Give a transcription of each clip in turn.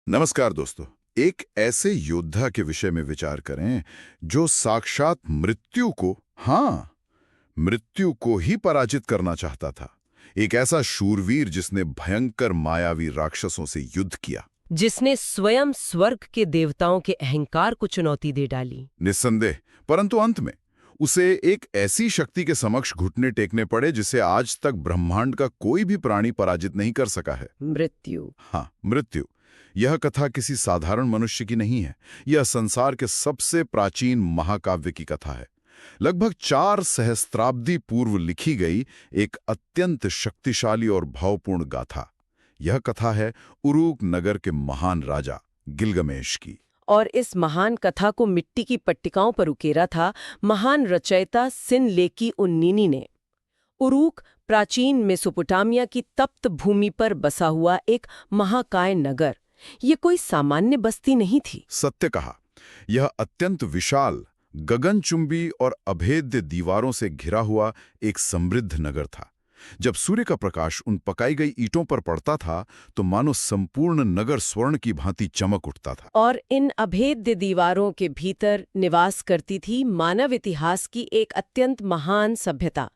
नमस्कार दोस्तों। एक ऐसे योद्धा के विषय में विचार करें जो साक्षात मृत्यु को, हाँ, मृत्यु को ही पराजित करना चाहता था। एक ऐसा शूरवीर जिसने भयंकर मायावी राक्षसों से युद्ध किया। जिसने स्वयं स्वर्ग के देवताओं के अहंकार को चुनौती दे डाली। निस्संदेह, परंतु अंत में उसे एक ऐसी शक्ति के समक्ष घुटने टेकने पड़े जिसे आज तक ब्रह्मांड का कोई भी प्राणी पराजित नहीं कर सका है। मृत्यु। हाँ, मृत्यु। यह कथा किसी साधारण मनुष्य की नहीं है। यह संसार के सबसे प्राचीन महाकाव्य की कथा है। लगभग 4 सहस्त्राब्दी पूर्व लिखी गई एक अत्यंत शक्तिशाली और भावपूर्ण गाथा। यह कथा है उरूक नगर के महान राजा गिलगमेश की। और इस महान कथा को मिट्टी की पट्टिकाओं पर उकेरा था महान रचयिता सिनलेकी उन्नीनी ने। उरूक प्राचीन मेसोपोटामिया की तप्त भूमि पर बसा हुआ एक महाकाय नगर। ये कोई सामान्य बस्ती नहीं थी। सत्य कहा, यह अत्यंत विशाल, गगनचुंबी और अभेद्य दीवारों से घिरा हुआ एक समृद्ध नगर था। जब सूर्य का प्रकाश उन पकाई गई ईंटों पर पड़ता था तो मानो संपूर्ण नगर स्वर्ण की भांति चमक उठता था। और इन अभेद्य दीवारों के भीतर निवास करती थी मानव इतिहास की एक अत्यंत महान सभ्यता।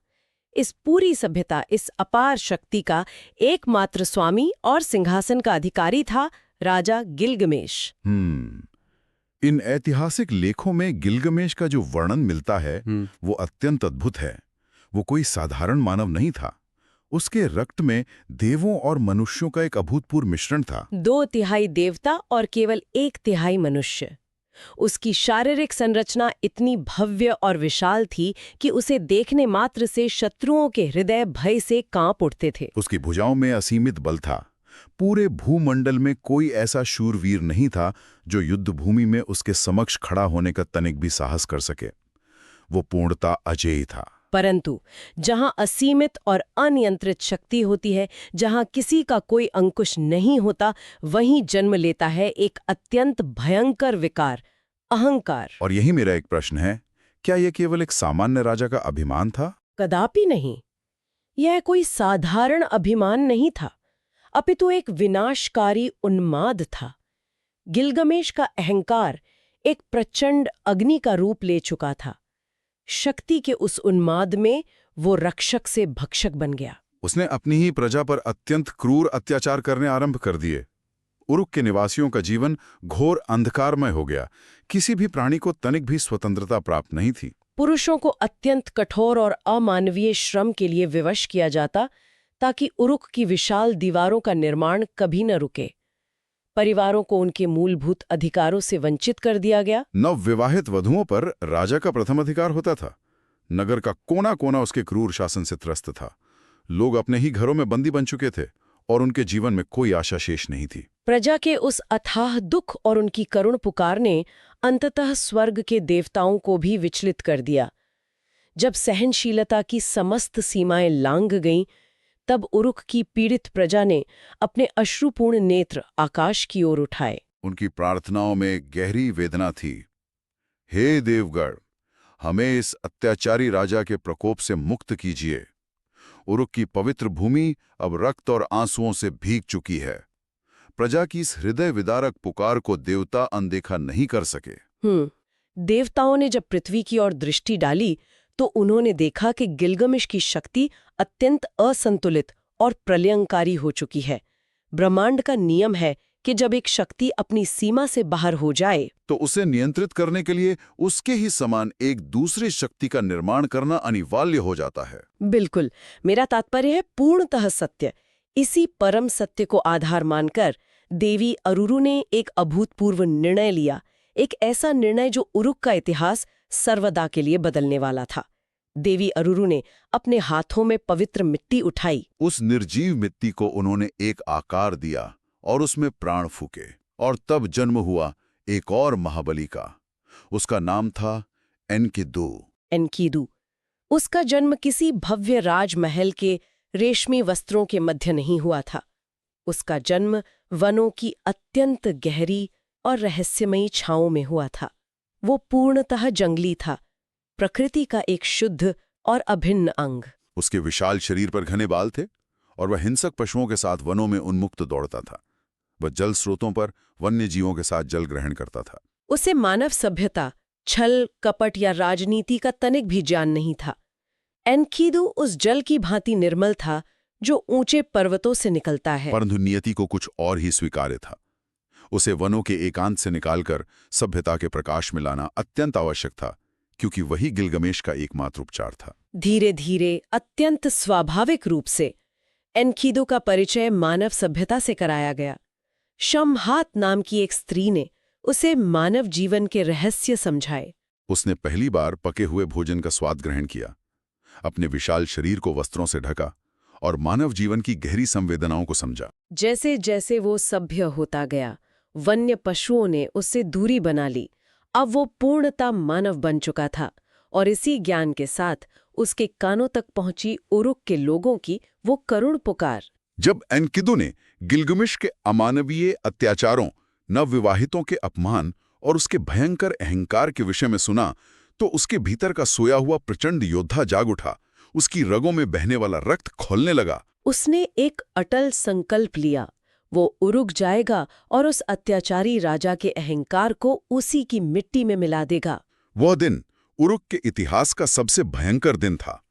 इस पूरी सभ्यता, इस अपार शक्ति का एकमात्र स्वामी और सिंहासन का अधिकारी था राजा गिलगमेश। इन ऐतिहासिक लेखों में गिलगमेश का जो वर्णन मिलता है वो अत्यंत अद्भुत है। वो कोई साधारण मानव नहीं था। उसके रक्त में देवों और मनुष्यों का एक अभूतपूर्व मिश्रण था। 2/3 देवता और केवल 1/3 मनुष्य। उसकी शारीरिक संरचना इतनी भव्य और विशाल थी कि उसे देखने मात्र से शत्रुओं के हृदय भय से कांप उठते थे। उसकी भुजाओं में असीमित बल था। पूरे भूमंडल में कोई ऐसा शूरवीर नहीं था जो युद्ध भूमि में उसके समक्ष खड़ा होने का तनिक भी साहस कर सके। वो पूर्णता अजेय था। परंतु जहां असीमित और अनियंत्रित शक्ति होती है, जहां किसी का कोई अंकुश नहीं होता, वहीं जन्म लेता है एक अत्यंत भयंकर विकार, अहंकार। और यही मेरा एक प्रश्न है, क्या यह केवल एक सामान्य राजा का अभिमान था? कदापि नहीं। यह कोई साधारण अभिमान नहीं था, अपितु एक विनाशकारी उन्माद था। गिलगमेश का अहंकार एक प्रचंड अग्नि का रूप ले चुका था। शक्ति के उस उन्माद में वो रक्षक से भक्षक बन गया। उसने अपनी ही प्रजा पर अत्यंत क्रूर अत्याचार करने आरंभ कर दिए। उरुक के निवासियों का जीवन घोर अंधकारमय हो गया। किसी भी प्राणी को तनिक भी स्वतंत्रता प्राप्त नहीं थी। पुरुषों को अत्यंत कठोर और अमानवीय श्रम के लिए विवश किया जाता ताकि उरुक की विशाल दीवारों का निर्माण कभी न रुके। परिवारों को उनके मूलभूत अधिकारों से वंचित कर दिया गया। नवविवाहित वधुओं पर राजा का प्रथम अधिकार होता था। नगर का कोना कोना उसके क्रूर शासन से त्रस्त था। लोग अपने ही घरों में बंदी बन चुके थे और उनके जीवन में कोई आशा शेष नहीं थी। प्रजा के उस अथाह दुख और उनकी करुण पुकार ने अंततः स्वर्ग के देवताओं को भी विचलित कर दिया। जब सहनशीलता की समस्त सीमाएं लांघ गईं, तब उरुक की पीड़ित प्रजा ने अपने अश्रुपूर्ण नेत्र आकाश की ओर उठाए। उनकी प्रार्थनाओं में गहरी वेदना थी। हे देवगण, हमें इस अत्याचारी राजा के प्रकोप से मुक्त कीजिए। उरुक की पवित्र भूमि अब रक्त और आंसुओं से भीग चुकी है। प्रजा की इस हृदय विदारक पुकार को देवता अनदेखा नहीं कर सके। देवताओं ने जब पृथ्वी की ओर दृष्टि डाली तो उन्होंने देखा कि गिलगमेश की शक्ति अत्यंत असंतुलित और प्रलयंकारी हो चुकी है। ब्रह्मांड का नियम है कि जब एक शक्ति अपनी सीमा से बाहर हो जाए तो उसे नियंत्रित करने के लिए उसके ही समान एक दूसरी शक्ति का निर्माण करना अनिवार्य हो जाता है। बिल्कुल, मेरा तात्पर्य है पूर्णतः सत्य। इसी परम सत्य को आधार मानकर देवी अरुरु ने एक अभूतपूर्व निर्णय लिया। एक ऐसा निर्णय जो उरुक का इतिहास सर्वदा के लिए बदलने वाला था। देवी अरुरु ने अपने हाथों में पवित्र मिट्टी उठाई। उस निर्जीव मिट्टी को उन्होंने एक आकार दिया और उसमें प्राण फूके, और तब जन्म हुआ एक और महाबली का। उसका नाम था एनकिदु। उसका जन्म किसी भव्य राजमहल के रेशमी वस्त्रों के मध्य नहीं हुआ था। उसका जन्म वनों की अत्यंत गहरी और रहस्यमयी छाओं में हुआ था। वो पूर्णतः जंगली था, प्रकृति का एक शुद्ध और अभिन्न अंग। उसके विशाल शरीर पर घने बाल थे और वह हिंसक पशुओं के साथ वनों में उन्मुक्त दौड़ता था। वह जल स्रोतों पर वन्य जीवों के साथ जल ग्रहण करता था। उसे मानव सभ्यता, छल, कपट या राजनीति का तनिक भी ज्ञान नहीं था। एनकिदु उस जल की भांति निर्मल था जो ऊंचे पर्वतों से निकलता है। परंतु नियति को कुछ और ही स्वीकार्य था। उसे वनों के एकांत से निकालकर सभ्यता के प्रकाश में लाना अत्यंत आवश्यक था, क्योंकि वही गिलगमेश का एकमात्र उपचार था। धीरे धीरे, अत्यंत स्वाभाविक रूप से एनकिदु का परिचय मानव सभ्यता से कराया गया। शम्हात नाम की एक स्त्री ने उसे मानव जीवन के रहस्य समझाए। उसने पहली बार पके हुए भोजन का स्वाद ग्रहण किया, अपने विशाल शरीर को वस्त्रों से ढका और मानव जीवन की गहरी संवेदनाओं को समझा। जैसे जैसे वो सभ्य होता गया, वन्य पशुओं ने उससे दूरी बना ली। अब वो पूर्णतः मानव बन चुका था और इसी ज्ञान के साथ उसके कानों तक पहुंची उरुक के लोगों की वो करुण पुकार। जब एनकिदु ने गिलगमेश के अमानवीय अत्याचारों, नवविवाहितों के अपमान और उसके भयंकर अहंकार के विषय में सुना, तो उसके भीतर का सोया हुआ प्रचंड योद्धा जाग उठा। उसकी रगों में बहने वाला रक्त खौलने लगा। उसने एक अटल संकल्प लिया, वो उरुक जाएगा और उस अत्याचारी राजा के अहंकार को उसी की मिट्टी में मिला देगा। वह दिन उरुक के इतिहास का सबसे भयंकर दिन था।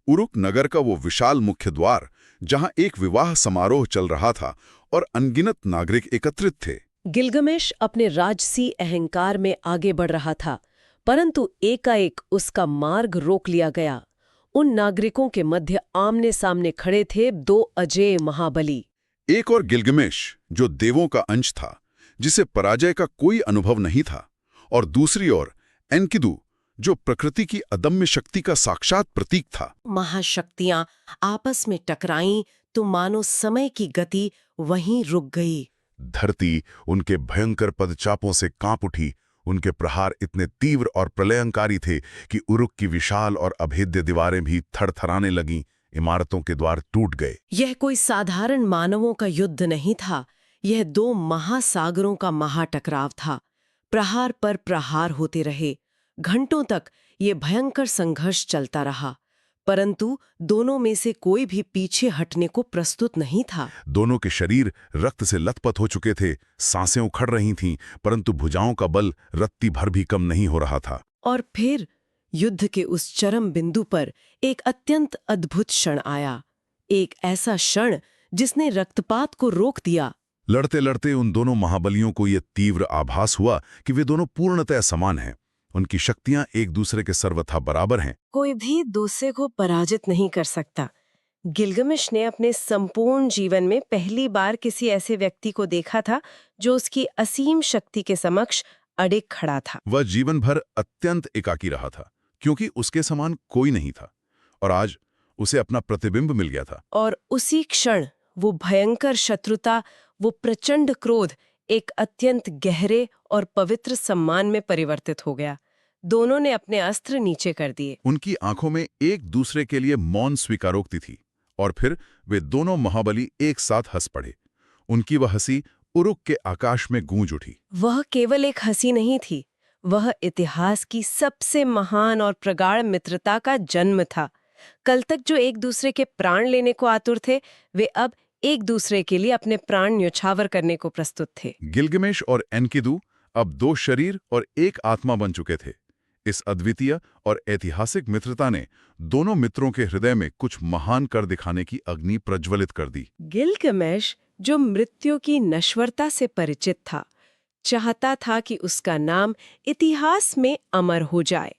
उरुक नगर का वो विशाल मुख्य द्वार, जहां एक विवाह समारोह चल रहा था और अनगिनत नागरिक एकत्रित थे। गिलगमेश अपने राजसी अहंकार में आगे बढ़ रहा था, परंतु एकाएक उसका मार्ग रोक लिया गया। उन नागरिकों के मध्य आमने सामने खड़े थे दो अजेय महाबली। एक और गिलगमेश, जो देवों का अंश था, जिसे पराजय का कोई अनुभव नहीं था, और दूसरी ओर एनकिदु, जो प्रकृति की अदम्य शक्ति का साक्षात प्रतीक था। महाशक्तियां आपस में टकराईं तो मानो समय की गति वहीं रुक गई। धरती उनके भयंकर पदचापों से कांप उठी। उनके प्रहार इतने तीव्र और प्रलयंकारी थे कि उरुक की विशाल और अभेद्य दीवारें भी थरथराने लगीं। इमारतों के द्वार टूट गए। यह कोई साधारण मानवों का युद्ध नहीं था, यह दो महासागरों का महाटकराव था। प्रहार पर प्रहार होते रहे। घंटों तक ये भयंकर संघर्ष चलता रहा, परंतु दोनों में से कोई भी पीछे हटने को प्रस्तुत नहीं था। दोनों के शरीर रक्त से लथपथ हो चुके थे, सांसें उखड़ रही थीं, परंतु भुजाओं का बल रत्ती भर भी कम नहीं हो रहा था। और फिर युद्ध के उस चरम बिंदु पर एक अत्यंत अद्भुत क्षण आया, एक ऐसा क्षण जिसने रक्तपात को रोक दिया। लड़ते लड़ते उन दोनों महाबलियों को यह तीव्र आभास हुआ कि वे दोनों पूर्णतः समान हैं। उनकी शक्तियां एक दूसरे के सर्वथा बराबर हैं। कोई भी दूसरे को पराजित नहीं कर सकता। गिलगमेश ने अपने संपूर्ण जीवन में पहली बार किसी ऐसे व्यक्ति को देखा था जो उसकी असीम शक्ति के समक्ष अड़िग खड़ा था। वह जीवन भर अत्यंत एकाकी रहा था, क्योंकि उसके समान कोई नहीं था, और आज उसे अपना प्रतिबिंब मिल गया था। और उसी क्षण वो भयंकर शत्रुता, वो प्रचंड क्रोध एक अत्यंत गहरे और पवित्र सम्मान में परिवर्तित हो गया। दोनों ने अपने अस्त्र नीचे कर दिए। उनकी आंखों में एक दूसरे के लिए मौन स्वीकारोक्ति थी, और फिर वे दोनों महाबली एक साथ हंस पड़े। उनकी वह हंसी उरुक के आकाश में गूंज उठी। वह केवल एक हंसी नहीं थी, वह इतिहास की सबसे महान और प्रगाढ़ मित्रता का जन्म था। कल तक जो एक दूसरे के प्राण लेने को आतुर थे, वे अब एक दूसरे के लिए अपने प्राण न्यौछावर करने को प्रस्तुत थे। गिलगमेश और एनकिदु अब दो शरीर और एक आत्मा बन चुके थे। इस अद्वितीय और ऐतिहासिक मित्रता ने दोनों मित्रों के हृदय में कुछ महान कर दिखाने की अग्नि प्रज्वलित कर दी। गिलगमेश, जो मृत्यु की नश्वरता से परिचित था, चाहता था कि उसका नाम इतिहास में अमर हो जाए।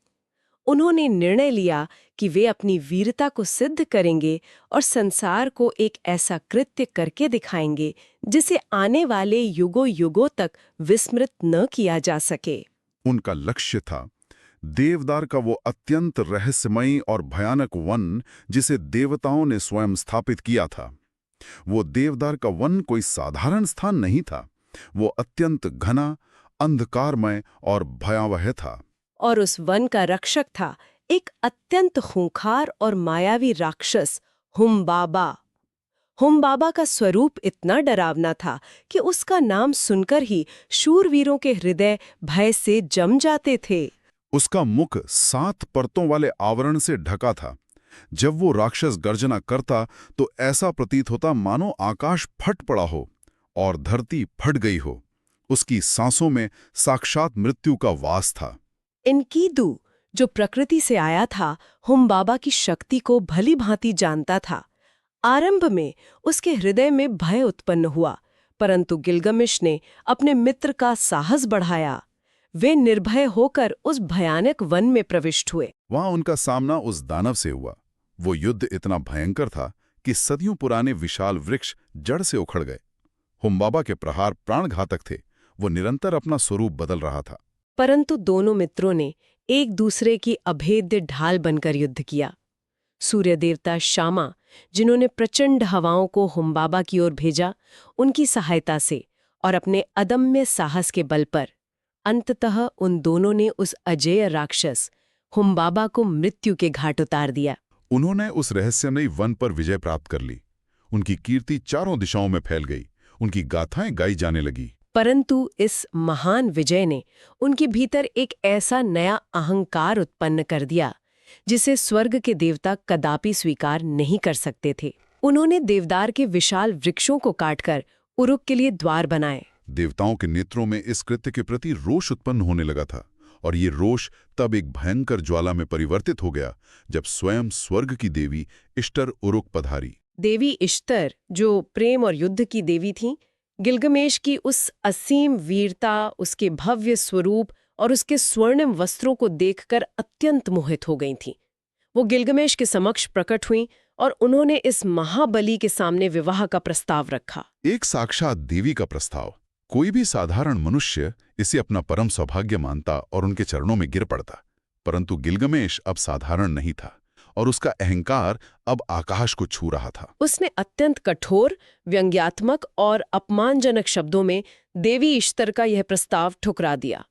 उन्होंने निर्णय लिया कि वे अपनी वीरता को सिद्ध करेंगे और संसार को एक ऐसा कृत्य करके दिखाएंगे जिसे आने वाले युगों युगों तक विस्मृत न किया जा सके। उनका लक्ष्य था देवदार का वो अत्यंत रहस्यमयी और भयानक वन जिसे देवताओं ने स्वयं स्थापित किया था। वो देवदार का वन कोई साधारण स्थान नहीं था, वो अत्यंत घना, अंधकारमय और भयावह था। और उस वन का रक्षक था एक अत्यंत खूंखार और मायावी राक्षस, हुम्बाबा। हुम्बाबा का स्वरूप इतना डरावना था कि उसका नाम सुनकर ही शूरवीरों के हृदय भय से जम जाते थे। उसका मुख 7 परतों वाले आवरण से ढका था। जब वो राक्षस गर्जना करता तो ऐसा प्रतीत होता मानो आकाश फट पड़ा हो, और धरती फट गई हो। उसकी सांसों में साक्षात मृत्यु का वास था। एनकीदू, जो प्रकृति से आया था, हुम्बाबा की शक्ति को भली भांति जानता था। आरंभ में उसके हृदय में भय उत्पन्न हुआ, परंतु गिलगमेश ने अपने मित्र का साहस बढ़ाया। वे निर्भय होकर उस भयानक वन में प्रविष्ट हुए। वहां उनका सामना उस दानव से हुआ। वो युद्ध इतना भयंकर था कि सदियों पुराने विशाल वृक्ष जड़ से उखड़ गए। हुम्बाबा के प्रहार प्राणघातक थे। वो निरंतर अपना स्वरूप बदल रहा था। परंतु दोनों मित्रों ने एक दूसरे की अभेद्य ढाल बनकर युद्ध किया। सूर्य देवता शामा, जिन्होंने प्रचंड हवाओं को हुम्बाबा की ओर भेजा, उनकी सहायता से और अपने अदम्य साहस के बल पर अंततः उन दोनों ने उस अजेय राक्षस हुम्बाबा को मृत्यु के घाट उतार दिया। उन्होंने उस रहस्यमयी वन पर विजय प्राप्त कर ली। उनकी कीर्ति चारों दिशाओं में फैल गई। उनकी गाथाएं गाई जाने लगी। परंतु इस महान विजय ने उनके भीतर एक ऐसा नया अहंकार उत्पन्न कर दिया जिसे स्वर्ग के देवता कदापि स्वीकार नहीं कर सकते थे। उन्होंने देवदार के विशाल वृक्षों को काटकर उरुक के लिए द्वार बनाए। देवताओं के नेत्रों में इस कृत्य के प्रति रोष उत्पन्न होने लगा था, और ये रोष तब एक भयंकर ज्वाला में परिवर्तित हो गया जब स्वयं स्वर्ग की देवी इश्तर उरुक पधारी। देवी इश्तर, जो प्रेम और युद्ध की देवी थीं, गिलगमेश की उस असीम वीरता, उसके भव्य स्वरूप और उसके स्वर्णिम वस्त्रों को देखकर अत्यंत मोहित हो गई थीं। वो गिलगमेश के समक्ष प्रकट हुईं और उन्होंने इस महाबली के सामने विवाह का प्रस्ताव रखा। एक साक्षात देवी का प्रस्ताव। कोई भी साधारण मनुष्य इसे अपना परम सौभाग्य मानता और उनके चरणों में गिर पड़ता, परंतु गिलगमेश अब साधारण नहीं था और उसका अहंकार अब आकाश को छू रहा था। उसने अत्यंत कठोर, व्यंग्यात्मक और अपमानजनक शब्दों में देवी इश्तर का यह प्रस्ताव ठुकरा दिया।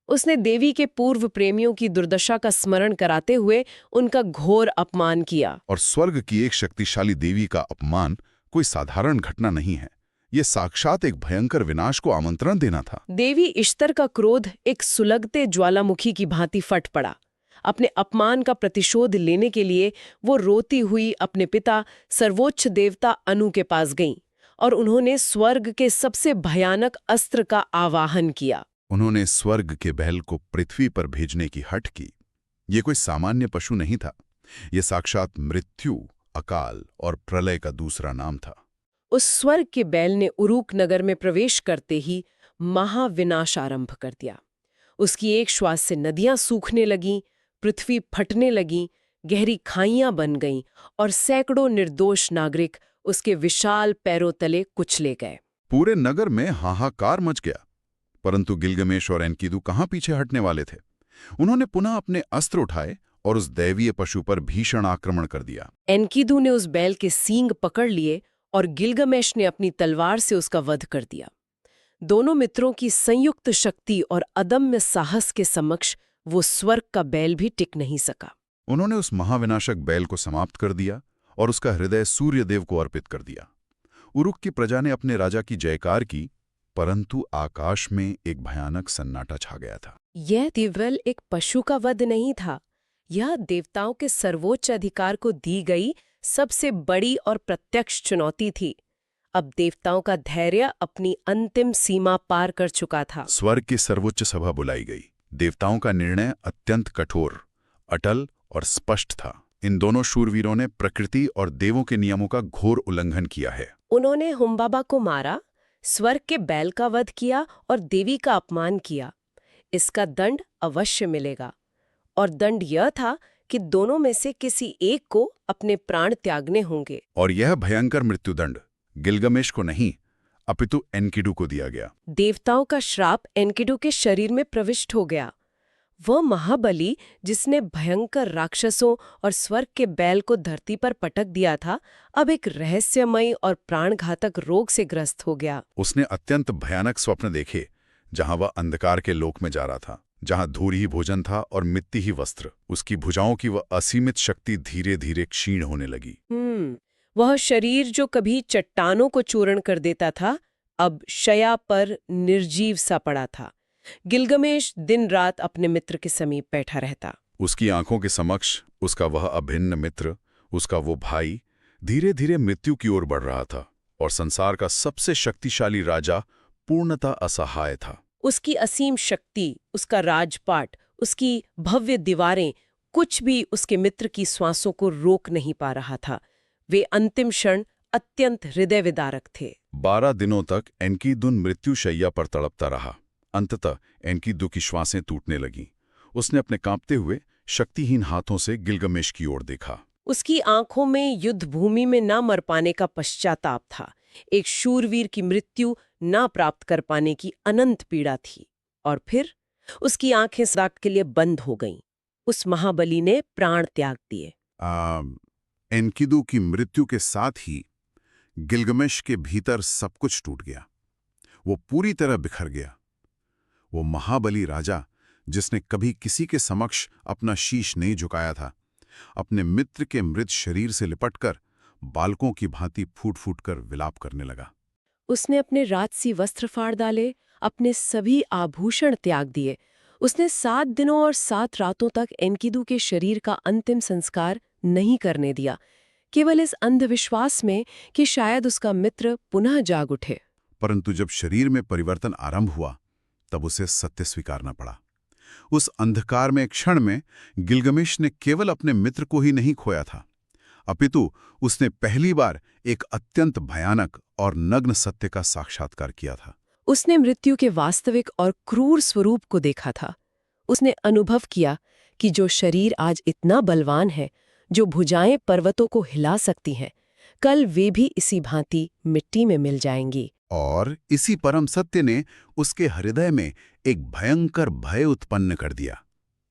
उसने देवी के पूर्व प्रेमियों की दुर्दशा का स्मरण कराते हुए उनका घोर अपमान किया। और स्वर्ग की एक शक्तिशाली देवी का अपमान कोई साधारण घटना नहीं है। ये साक्षात एक भयंकर विनाश को आमंत्रण देना था। देवी इश्तर का क्रोध एक सुलगते ज्वालामुखी की भांति फट पड़ा। अपने अपमान का प्रतिशोध लेने के लिए वो रोती हुई अपने पिता सर्वोच्च देवता अनु के पास गईं और उन्होंने स्वर्ग के सबसे भयानक अस्त्र का आवाहन किया। उन्होंने स्वर्ग के बैल को पृथ्वी पर भेजने की हठ की। ये कोई सामान्य पशु नहीं था। ये साक्षात मृत्यु, अकाल और प्रलय का दूसरा नाम था। उस स्वर्ग के बैल ने उरुक नगर में प्रवेश करते ही महाविनाश आरंभ कर दिया। उसकी एक श्वास से नदियां सूखने लगीं, पृथ्वी फटने लगी, गहरी खाइयां बन गईं और सैकड़ों निर्दोष नागरिक उसके विशाल पैरों तले कुचले गए। पूरे नगर में हाहाकार मच गया, परंतु गिलगमेश और एनकीदू कहाँ पीछे हटने वाले थे। उन्होंने पुनः अपने अस्त्र उठाए और उस दैवीय पशु पर भीषण आक्रमण कर दिया। एनकीदू ने उस बैल के सींग पकड़ लिए और गिलगमेश ने अपनी तलवार से उसका वध कर दिया। दोनों मित्रों की संयुक्त शक्ति और अदम्य साहस के समक्ष वो स्वर्ग का बैल भी टिक नहीं सका। उन्होंने उस महाविनाशक बैल को समाप्त कर दिया और उसका हृदय सूर्यदेव को अर्पित कर दिया। उरुक की प्रजा ने अपने राजा की जयकार की, परंतु आकाश में एक भयानक सन्नाटा छा गया था। यह केवल एक पशु का वध नहीं था, यह देवताओं के सर्वोच्च अधिकार को दी गई सबसे बड़ी और प्रत्यक्ष चुनौती थी। अब देवताओं का धैर्य अपनी अंतिम सीमा पार कर चुका था। स्वर्ग की सर्वोच्च सभा बुलाई गई। देवताओं का निर्णय अत्यंत कठोर, अटल और स्पष्ट था। इन दोनों शूरवीरों ने प्रकृति और देवों के नियमों का घोर उल्लंघन किया है। उन्होंने हुम्बाबा को मारा, स्वर्ग के बैल का वध किया और देवी का अपमान किया। इसका दंड अवश्य मिलेगा, और दंड यह था कि दोनों में से किसी एक को अपने प्राण त्यागने होंगे। और यह भयंकर मृत्युदंड गिलगमेश को नहीं, अपितु एनकीडू को दिया गया। देवताओं का श्राप एनकीडू के शरीर में प्रविष्ट हो गया। वह महाबली, जिसने भयंकर राक्षसों और स्वर्ग के बैल को धरती पर पटक दिया था, अब एक रहस्यमयी और प्राणघातक रोग से ग्रस्त हो गया। उसने अत्यंत भयानक स्वप्न देखे, जहां वह अंधकार के लोक में जा रहा था, जहां धूरी ही भोजन था और मिट्टी ही वस्त्र। उसकी भुजाओं की वह असीमित शक्ति धीरे धीरे क्षीण होने लगी। वह शरीर जो कभी चट्टानों को चूर्ण कर देता था, अब शया पर निर्जीव सा पड़ा था। गिलगमेश दिन रात अपने मित्र के समीप बैठा रहता। उसकी आंखों के समक्ष उसका वह अभिन्न मित्र, उसका वो भाई, धीरे धीरे मृत्यु की ओर बढ़ रहा था। और संसार का सबसे शक्तिशाली राजा पूर्णतः असहाय था। उसकी असीम शक्ति, उसका राजपाट, उसकी भव्य दीवारें, कुछ भी उसके मित्र की श्वासों को रोक नहीं पा रहा था। वे अंतिम क्षण अत्यंत हृदय विदारक थे। 12 दिनों तक एनकीदुन मृत्युशैया पर तड़पता रहा। अंततः एनकीदु की श्वासें टूटने लगीं। उसने अपने कांपते हुए शक्तिहीन हाथों से गिलगमेश की ओर देखा। उसकी आंखों में युद्ध भूमि में न मर पाने का पश्चाताप था, एक शूरवीर की मृत्यु न प्राप्त कर पाने की अनंत पीड़ा थी। और फिर उसकी आंखें सदा के लिए बंद हो गईं। उस महाबली ने प्राण त्याग दिए। एनकीदु की मृत्यु के साथ ही गिलगमेश के भीतर सब कुछ टूट गया। वो पूरी तरह बिखर गया। वो महाबली राजा, जिसने कभी किसी के समक्ष अपना शीश नहीं झुकाया था, अपने मित्र के मृत शरीर से लिपटकर बालकों की भांति फूट-फूट कर विलाप करने लगा। उसने अपने राजसी वस्त्र फाड़ डाले, अपने सभी आभूषण त्याग दिए। उसने 7 दिनों और 7 रातों तक एनकीदु के शरीर का अंतिम संस्कार नहीं करने दिया, केवल इस अंधविश्वास में कि शायद उसका मित्र पुनः जाग उठे। परंतु जब शरीर में परिवर्तन आरंभ हुआ, तब उसे सत्य स्वीकारना पड़ा। उस अंधकार में क्षण में गिलगमेश ने केवल अपने मित्र को ही नहीं खोया था, अपितु उसने पहली बार एक अत्यंत भयानक और नग्न सत्य का साक्षात्कार किया था। उसने मृत्यु के वास्तविक और क्रूर स्वरूप को देखा था। उसने अनुभव किया कि जो शरीर आज इतना बलवान है, जो भुजाएं पर्वतों को हिला सकती हैं, कल वे भी इसी भांति मिट्टी में मिल जाएंगी। और इसी परम सत्य ने उसके हृदय में एक भयंकर भय उत्पन्न कर दिया।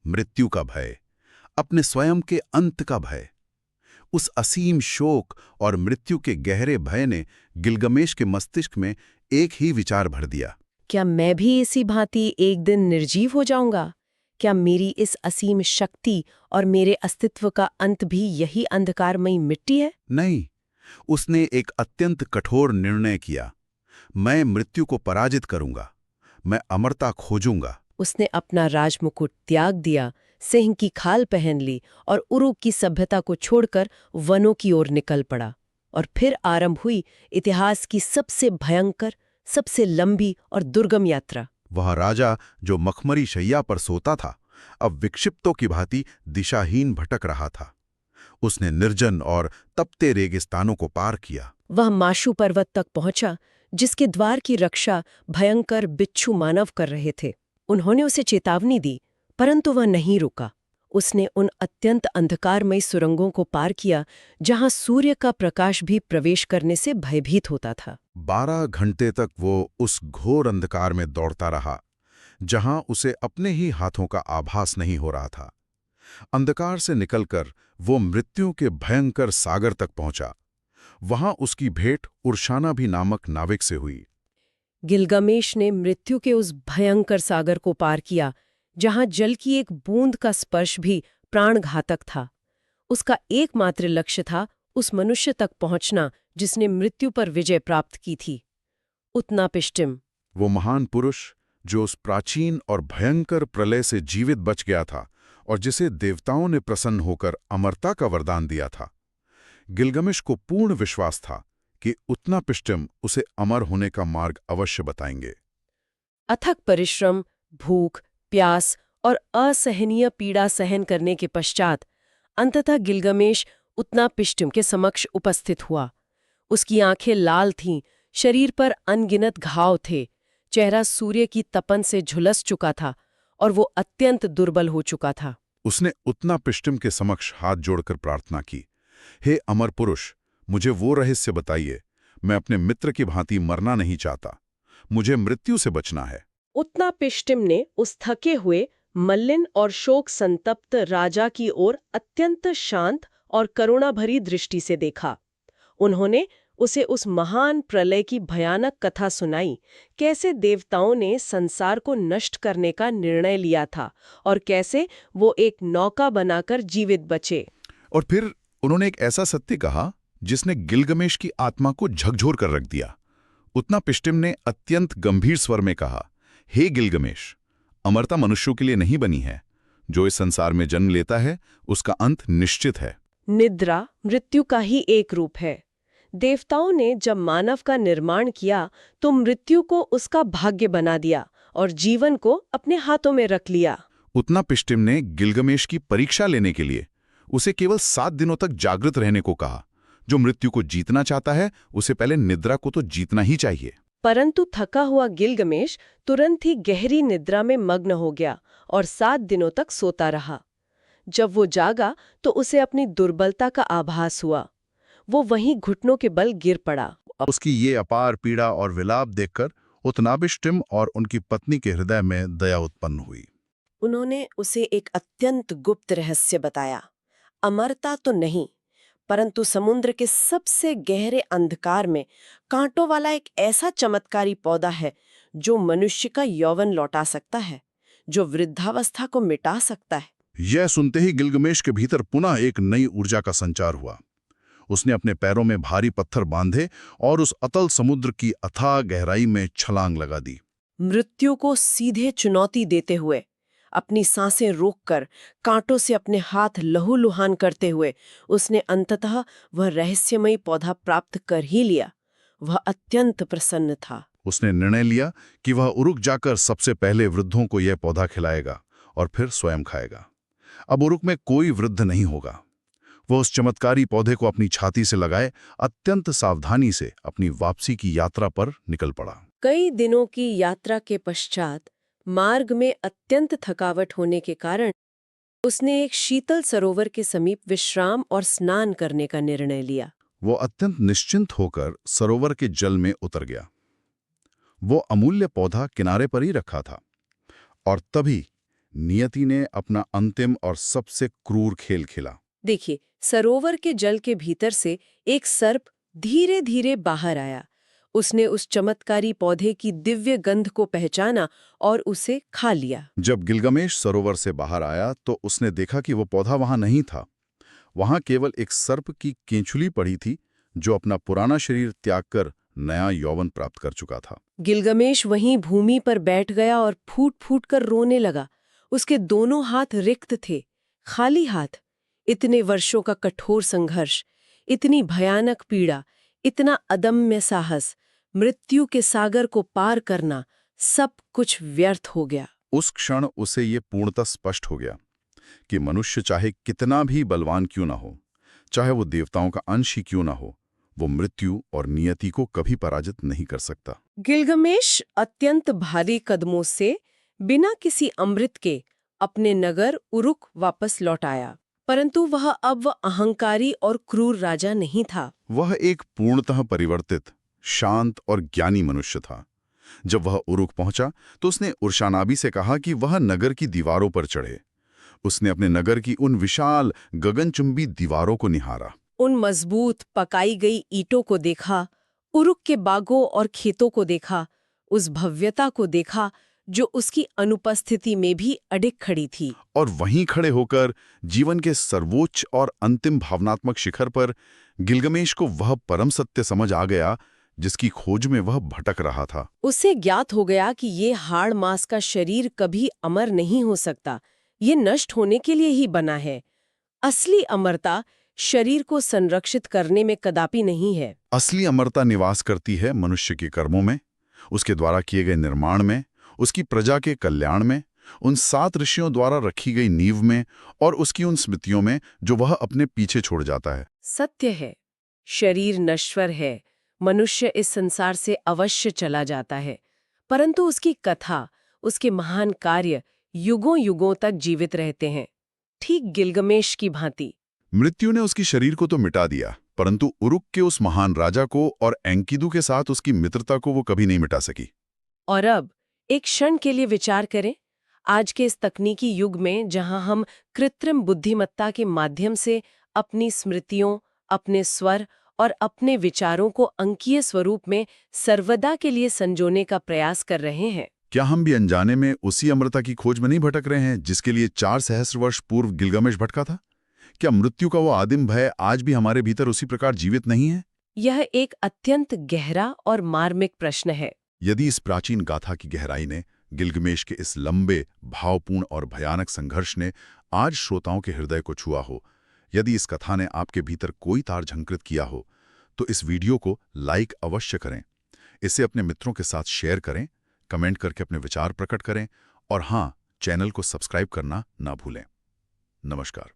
मृत्यु का भय, अपने स्वयं के अंत का भय। उस असीम शोक और मृत्यु के गहरे भय ने गिलगमेश के मस्तिष्क में एक ही विचार भर दिया। क्या मैं भी इसी भांति एक दिन निर्जीव हो जाऊंगा? क्या मेरी इस असीम शक्ति और मेरे अस्तित्व का अंत भी यही अंधकारमयी मिट्टी है? नहीं, उसने एक अत्यंत कठोर निर्णय किया। मैं मृत्यु को पराजित करूंगा, मैं अमरता खोजूंगा। उसने अपना राजमुकुट त्याग दिया, सिंह की खाल पहन ली और उरुक की सभ्यता को छोड़कर वनों की ओर निकल पड़ा। और फिर आरंभ हुई इतिहास की सबसे भयंकर, सबसे लंबी और दुर्गम यात्रा। वह राजा जो मखमरी शैया पर सोता था, अब विक्षिप्तों की भांति दिशाहीन भटक रहा था। उसने निर्जन और तपते रेगिस्तानों को पार किया। वह माशु पर्वत तक पहुंचा, जिसके द्वार की रक्षा भयंकर बिच्छू मानव कर रहे थे। उन्होंने उसे चेतावनी दी, परंतु वह नहीं रुका। उसने उन अत्यंत अंधकारमयी सुरंगों को पार किया, जहां सूर्य का प्रकाश भी प्रवेश करने से भयभीत होता था। 12 घंटे तक वो उस घोर अंधकार में दौड़ता रहा, जहां उसे अपने ही हाथों का आभास नहीं हो रहा था। अंधकार से निकलकर वो मृत्यु के भयंकर सागर तक पहुंचा। वहां उसकी भेंट उर्शानाभी नामक नाविक से हुई। गिलगमेश ने मृत्यु के उस भयंकर सागर को पार किया, जहां जल की एक बूंद का स्पर्श भी प्राणघातक था। उसका एकमात्र लक्ष्य था उस मनुष्य तक पहुंचना जिसने मृत्यु पर विजय प्राप्त की थी, उत्नापिष्टिम। वो महान पुरुष जो उस प्राचीन और भयंकर प्रलय से जीवित बच गया था और जिसे देवताओं ने प्रसन्न होकर अमरता का वरदान दिया था। गिलगमेश को पूर्ण विश्वास था कि उत्नापिष्टिम उसे अमर होने का मार्ग अवश्य बताएंगे। अथक परिश्रम, भूख, प्यास और असहनीय पीड़ा सहन करने के पश्चात अंततः गिलगमेश उत्नापिष्टिम के समक्ष उपस्थित हुआ। उसकी आंखें लाल थीं, शरीर पर अनगिनत घाव थे, चेहरा सूर्य की तपन से झुलस चुका था और वो अत्यंत दुर्बल हो चुका था। उसने उत्नापिष्टिम के समक्ष हाथ जोड़कर प्रार्थना की, हे अमर पुरुष, मुझे वो रहस्य बताइए। मैं अपने मित्र की भांति मरना नहीं चाहता, मुझे मृत्यु से बचना है। उत्नापिष्टिम ने उस थके हुए, मलिन और शोक संतप्त राजा की ओर अत्यंत शांत और करुणा भरी दृष्टि से देखा। उन्होंने उसे उस महान प्रलय की भयानक कथा सुनाई, कैसे देवताओं ने संसार को नष्ट करने का निर्णय लिया था और कैसे वो एक नौका बनाकर जीवित बचे। और फिर उन्होंने एक ऐसा सत्य कहा जिसने गिलगमेश की आत्मा को झकझोर कर रख दिया। उत्नापिष्टिम ने अत्यंत गंभीर स्वर में कहा, हे गिलगमेश, अमरता मनुष्यों के लिए नहीं बनी है। जो इस संसार में जन्म लेता है, उसका अंत निश्चित है। निद्रा मृत्यु का ही एक रूप है। देवताओं ने जब मानव का निर्माण किया तो मृत्यु को उसका भाग्य बना दिया और जीवन को अपने हाथों में रख लिया। उत्नापिष्टिम ने गिलगमेश की परीक्षा लेने के लिए उसे केवल 7 दिनों तक जागृत रहने को कहा। जो मृत्यु को जीतना चाहता है उसे पहले निद्रा को तो जीतना ही चाहिए। परंतु थका हुआ गिलगमेश तुरंत ही गहरी निद्रा में मग्न हो गया और 7 दिनों तक सोता रहा। जब वो जागा तो उसे अपनी दुर्बलता का आभास हुआ। वो वहीं घुटनों के बल गिर पड़ा। उसकी ये अपार पीड़ा और विलाप देखकर उत्नापिष्टिम और उनकी पत्नी के हृदय में दया उत्पन्न हुई। उन्होंने उसे एक अत्यंत गुप्त रहस्य बताया। अमरता तो नहीं, परंतु समुद्र के सबसे गहरे अंधकार में कांटों वाला एक ऐसा चमत्कारी पौधा है जो मनुष्य का यौवन लौटा सकता है, जो वृद्धावस्था को मिटा सकता है। यह सुनते ही गिलगमेश के भीतर पुनः एक नई ऊर्जा का संचार हुआ। उसने अपने पैरों में भारी पत्थर बांधे और उस अतल समुद्र की अथाह गहराई में छलांग लगा दी। मृत्यु को सीधे चुनौती देते हुए, अपनी सांसें रोककर, कांटों से अपने हाथ लहूलुहान करते हुए उसने अंततः वह रहस्यमयी पौधा प्राप्त कर ही लिया। वह अत्यंत प्रसन्न था। उसने निर्णय लिया कि वह उरुक जाकर सबसे पहले वृद्धों को यह पौधा खिलाएगा और फिर स्वयं खाएगा। अब उरुक में कोई वृद्ध नहीं होगा। वह उस चमत्कारी पौधे को अपनी छाती से लगाए अत्यंत सावधानी से अपनी वापसी की यात्रा पर निकल पड़ा। कई दिनों की यात्रा के पश्चात मार्ग में अत्यंत थकावट होने के कारण उसने एक शीतल सरोवर के समीप विश्राम और स्नान करने का निर्णय लिया। वो अत्यंत निश्चिंत होकर सरोवर के जल में उतर गया। वो अमूल्य पौधा किनारे पर ही रखा था और तभी नियति ने अपना अंतिम और सबसे क्रूर खेल खेला। देखिए, सरोवर के जल के भीतर से एक सर्प धीरे धीरे बाहर आया। उसने उस चमत्कारी पौधे की दिव्य गंध को पहचाना और उसे खा लिया। जब गिलगमेश सरोवर से बाहर आया तो उसने देखा कि वो पौधा वहां नहीं था। वहां केवल एक सर्प की केंचुली पड़ी थी जो अपना पुराना शरीर त्याग कर नया यौवन प्राप्त कर चुका था। गिलगमेश वहीं भूमि पर बैठ गया और फूट फूट कर रोने लगा। उसके दोनों हाथ रिक्त थे, खाली हाथ। इतने वर्षों का कठोर संघर्ष, इतनी भयानक पीड़ा, इतना अदम्य साहस, मृत्यु के सागर को पार करना, सब कुछ व्यर्थ हो गया। उस क्षण उसे ये पूर्णतः स्पष्ट हो गया कि मनुष्य चाहे कितना भी बलवान क्यों ना हो, चाहे वो देवताओं का अंश ही क्यों ना हो, वो मृत्यु और नियति को कभी पराजित नहीं कर सकता। गिलगमेश अत्यंत भारी कदमों से बिना किसी अमृत के अपने नगर उरुक वापस लौट आया। परंतु वह अब अहंकारी और क्रूर राजा नहीं था। वह एक पूर्णतः परिवर्तित, शांत और ज्ञानी मनुष्य था। जब वह उरुक पहुंचा तो उसने उर्शानाबी से कहा कि वह नगर की दीवारों पर चढ़े। उसने अपने नगर की उन विशाल गगनचुंबी दीवारों को निहारा, उन मजबूत पकाई गई ईंटों को देखा, उरुक के बागों और खेतों को देखा, उस भव्यता को देखा जो उसकी अनुपस्थिति में भी अडिग खड़ी थी। और वहीं खड़े होकर जीवन के सर्वोच्च और अंतिम भावनात्मक शिखर पर गिलगमेश को वह परम सत्य समझ आ गया जिसकी खोज में वह भटक रहा था। उसे ज्ञात हो गया कि ये हाड़ मांस का शरीर कभी अमर नहीं हो सकता। ये नष्ट होने के लिए ही बना है। असली अमरता शरीर को संरक्षित करने में कदापि नहीं है। असली अमरता निवास करती है मनुष्य के कर्मों में, उसके द्वारा किए गए निर्माण में, उसकी प्रजा के कल्याण में, उन 7 ऋषियों द्वारा रखी गई नींव में और उसकी उन स्मृतियों में जो वह अपने पीछे छोड़ जाता है। सत्य है, शरीर नश्वर है, मनुष्य इस संसार से अवश्य चला जाता है, परंतु उसकी कथा, उसके महान कार्य युगों युगों तक जीवित रहते हैं, ठीक गिलगमेश की भांति। मृत्यु ने उसकी शरीर को तो मिटा दिया, परंतु उरुक के उस महान राजा को और एंकिदु के साथ उसकी मित्रता को वो कभी नहीं मिटा सकी। और अब एक क्षण के लिए विचार करें, आज के इस तकनीकी युग में जहां हम कृत्रिम बुद्धिमत्ता के माध्यम से अपनी स्मृतियों, अपने स्वर और अपने विचारों को अंकीय स्वरूप में सर्वदा के लिए संजोने का प्रयास कर रहे हैं, क्या हम भी अनजाने में उसी अमरता की खोज में नहीं भटक रहे हैं जिसके लिए 4 सहस्र वर्ष पूर्व गिलगमेश भटका था? क्या मृत्यु का वो आदिम भय आज भी हमारे भीतर उसी प्रकार जीवित नहीं है? यह एक अत्यंत गहरा और मार्मिक प्रश्न है। यदि इस प्राचीन गाथा की गहराई ने, गिलगमेश के इस लंबे, भावपूर्ण और भयानक संघर्ष ने आज श्रोताओं के हृदय को छुआ हो, यदि इस कथा ने आपके भीतर कोई तार झंकृत किया हो, तो इस वीडियो को लाइक अवश्य करें, इसे अपने मित्रों के साथ शेयर करें, कमेंट करके अपने विचार प्रकट करें और हाँ, चैनल को सब्सक्राइब करना ना भूलें। नमस्कार।